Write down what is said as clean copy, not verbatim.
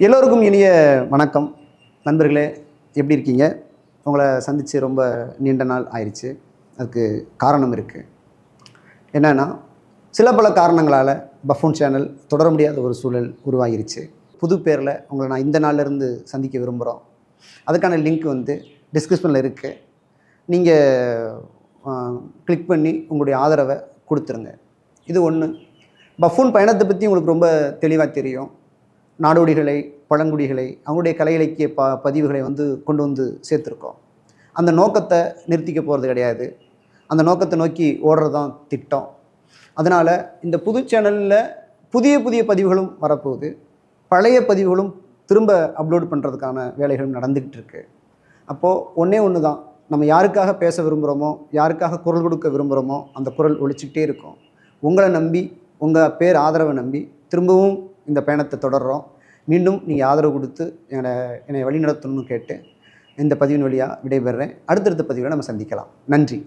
எல்லோருக்கும் இனிய வணக்கம். நண்பர்களே, எப்படி இருக்கீங்க? உங்களை சந்தித்து ரொம்ப நீண்ட நாள் ஆயிடுச்சு. அதுக்கு காரணம் இருக்குது. என்னென்னா, சில பல காரணங்களால் பஃபூன் சேனல் தொடர முடியாத ஒரு சூழல் உருவாகிருச்சு. புது பேரில் உங்களை நான் இந்த நாள்லேருந்து சந்திக்க விரும்புகிறோம். அதுக்கான லிங்க் டிஸ்கிரிப்ஷனில் இருக்குது. நீங்கள் கிளிக் பண்ணி உங்களுடைய ஆதரவை கொடுத்துருங்க. இது ஒன்று. பஃபூன் பயணத்தை பற்றி உங்களுக்கு ரொம்ப தெளிவாக தெரியும். நாடோடிகளை, பழங்குடிகளை, அவங்களுடைய கலை இலக்கிய பதிவுகளை கொண்டு வந்து சேர்த்துருக்கோம். அந்த நோக்கத்தை நிறுத்திக்க போகிறது கிடையாது. அந்த நோக்கத்தை நோக்கி ஓடுறது தான் திட்டம். அதனால் இந்த புது சேனலில் புதிய புதிய பதிவுகளும் வரப்போகுது. பழைய பதிவுகளும் திரும்ப அப்லோட் பண்ணுறதுக்கான வேலைகளும் நடந்துக்கிட்டு இருக்குது. அப்போது ஒன்று தான், நம்ம யாருக்காக பேச விரும்புகிறோமோ, யாருக்காக குரல் கொடுக்க விரும்புகிறோமோ அந்த குரல் ஒலிச்சிக்கிட்டே இருக்கும். உங்களை நம்பி, உங்கள் பேர் ஆதரவை நம்பி திரும்பவும் இந்த பயணத்தை தொடர்கிறோம். மீண்டும் நீங்கள் ஆதரவு கொடுத்து என்னை வழிநடத்தணும்னு கேட்டு இந்த பதிவின் வழியாக விடைபெறுறேன். அடுத்தடுத்த பதிவில் நம்ம சந்திக்கலாம். நன்றி.